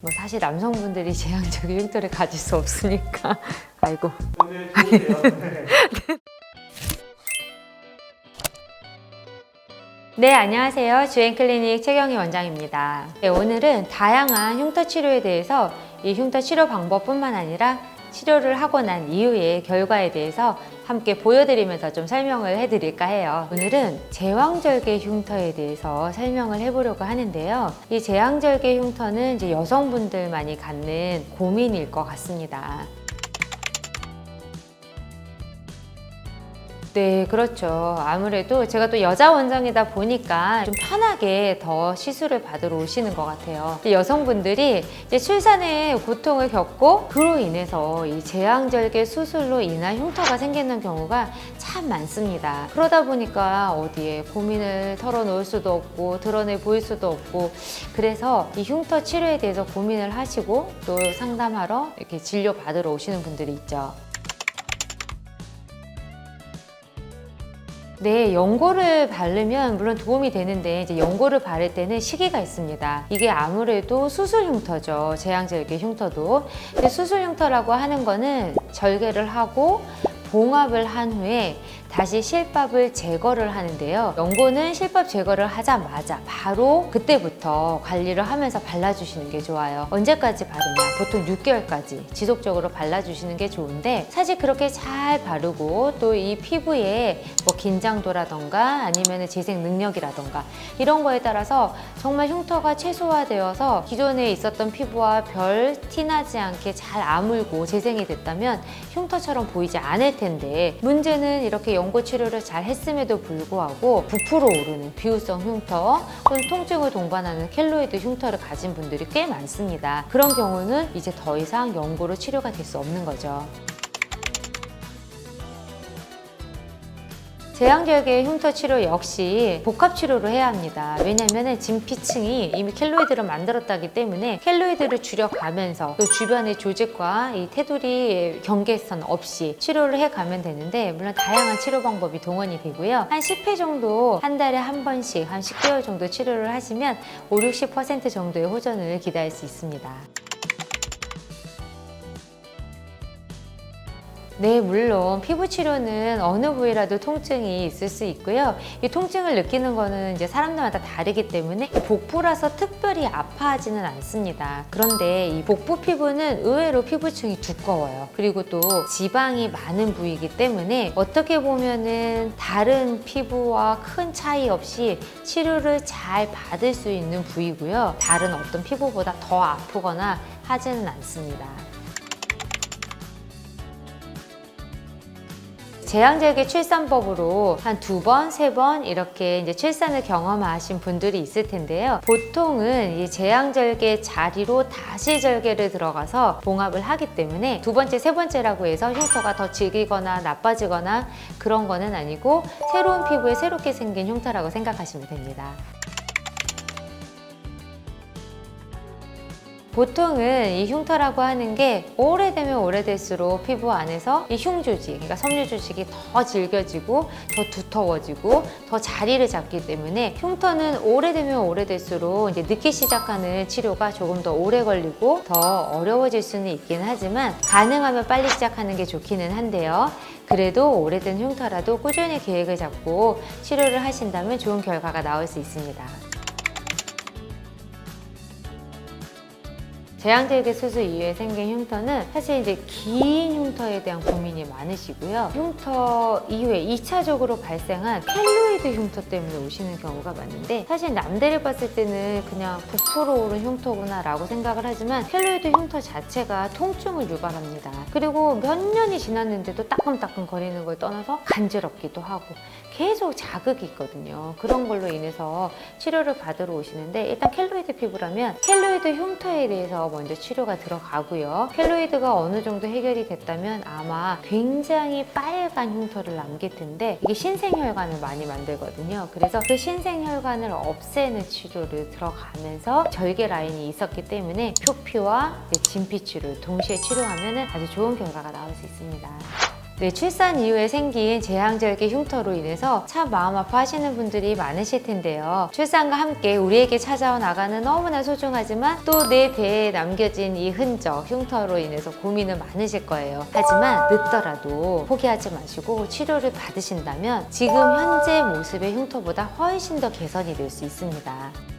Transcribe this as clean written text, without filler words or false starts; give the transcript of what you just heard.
뭐 사실 남성분들이 제왕적인 흉터를 가질 수 없으니까 아이고. 오늘 좋으세요. 네, 안녕하세요. 주엔클리닉 최경희 원장입니다. 네, 오늘은 다양한 흉터 치료에 대해서 이 흉터 치료 방법뿐만 아니라 치료를 하고 난 이후의 결과에 대해서 함께 보여드리면서 좀 설명을 해드릴까 해요. 오늘은 제왕절개 흉터에 대해서 설명을 해보려고 하는데요. 이 제왕절개 흉터는 이제 여성분들만이 갖는 고민일 것 같습니다. 네, 그렇죠. 아무래도 제가 또 여자 원장이다 보니까 좀 편하게 더 시술을 받으러 오시는 것 같아요. 여성분들이 이제 출산에 고통을 겪고 그로 인해서 이 제왕절개 수술로 인한 흉터가 생기는 경우가 참 많습니다. 그러다 보니까 어디에 고민을 털어놓을 수도 없고 드러내 보일 수도 없고, 그래서 이 흉터 치료에 대해서 고민을 하시고 또 상담하러 이렇게 진료 받으러 오시는 분들이 있죠. 네, 연고를 바르면 물론 도움이 되는데 이제 연고를 바를 때는 시기가 있습니다. 이게 아무래도 수술 흉터죠. 제왕절개 흉터도. 근데 수술 흉터라고 하는 거는 절개를 하고 봉합을 한 후에 다시 실밥을 제거를 하는데요. 연고는 실밥 제거를 하자마자 바로 그때부터 관리를 하면서 발라주시는 게 좋아요. 언제까지 바르냐? 보통 6개월까지 지속적으로 발라주시는 게 좋은데, 사실 그렇게 잘 바르고 또 이 피부의 뭐 긴장도라던가 아니면 재생 능력이라던가 이런 거에 따라서 정말 흉터가 최소화되어서 기존에 있었던 피부와 별 티나지 않게 잘 아물고 재생이 됐다면 흉터처럼 보이지 않을 텐데, 문제는 이렇게 연고 치료를 잘 했음에도 불구하고 부풀어 오르는 비후성 흉터 또는 통증을 동반하는 켈로이드 흉터를 가진 분들이 꽤 많습니다. 그런 경우는 이제 더 이상 연고로 치료가 될 수 없는 거죠. 제왕절개 흉터 치료 역시 복합 치료를 해야 합니다. 왜냐하면 진피층이 이미 켈로이드를 만들었다기 때문에 켈로이드를 줄여가면서 또 주변의 조직과 이 테두리 경계선 없이 치료를 해가면 되는데, 물론 다양한 치료 방법이 동원이 되고요. 한 10회 정도 한 달에 한 번씩 한 10개월 정도 치료를 하시면 50~60% 정도의 호전을 기대할 수 있습니다. 네, 물론 피부 치료는 어느 부위라도 통증이 있을 수 있고요. 이 통증을 느끼는 거는 이제 사람들마다 다르기 때문에 복부라서 특별히 아파하지는 않습니다. 그런데 이 복부 피부는 의외로 피부층이 두꺼워요. 그리고 또 지방이 많은 부위이기 때문에 어떻게 보면은 다른 피부와 큰 차이 없이 치료를 잘 받을 수 있는 부위고요. 다른 어떤 피부보다 더 아프거나 하지는 않습니다. 제왕절개 출산법으로 한 2번, 3번 이렇게 이제 출산을 경험하신 분들이 있을 텐데요. 보통은 이 제왕절개 자리로 다시 절개를 들어가서 봉합을 하기 때문에 두 번째, 세 번째라고 해서 흉터가 더 질기거나 나빠지거나 그런 거는 아니고 새로운 피부에 새롭게 생긴 흉터라고 생각하시면 됩니다. 보통은 이 흉터라고 하는 게 오래되면 오래될수록 피부 안에서 이 흉조직, 그러니까 섬유조직이 더 질겨지고 더 두터워지고 더 자리를 잡기 때문에 흉터는 오래되면 오래될수록 이제 늦게 시작하는 치료가 조금 더 오래 걸리고 더 어려워질 수는 있긴 하지만 가능하면 빨리 시작하는 게 좋기는 한데요. 그래도 오래된 흉터라도 꾸준히 계획을 잡고 치료를 하신다면 좋은 결과가 나올 수 있습니다. 제왕절개 수술 이후에 생긴 흉터는 사실 이제 긴 흉터에 대한 고민이 많으시고요. 흉터 이후에 2차적으로 발생한 켈로이드 흉터 때문에 오시는 경우가 많은데, 사실 남들이 봤을 때는 그냥 부풀어 오른 흉터구나 라고 생각을 하지만 켈로이드 흉터 자체가 통증을 유발합니다. 그리고 몇 년이 지났는데도 따끔따끔 거리는 걸 떠나서 간지럽기도 하고 계속 자극이 있거든요. 그런 걸로 인해서 치료를 받으러 오시는데, 일단 켈로이드 피부라면 켈로이드 흉터에 대해서 먼저 치료가 들어가고요. 켈로이드가 어느 정도 해결이 됐다면 아마 굉장히 빨간 흉터를 남길 텐데, 이게 신생혈관을 많이 만들거든요. 그래서 그 신생혈관을 없애는 치료를 들어가면서 절개 라인이 있었기 때문에 표피와 진피 치료를 동시에 치료하면 아주 좋은 결과가 나올 수 있습니다. 네, 출산 이후에 생긴 제왕절개 흉터로 인해서 참 마음 아파하시는 분들이 많으실 텐데요. 출산과 함께 우리에게 찾아온 아가는 너무나 소중하지만 또 내 배에 남겨진 이 흔적, 흉터로 인해서 고민은 많으실 거예요. 하지만 늦더라도 포기하지 마시고 치료를 받으신다면 지금 현재 모습의 흉터보다 훨씬 더 개선이 될 수 있습니다.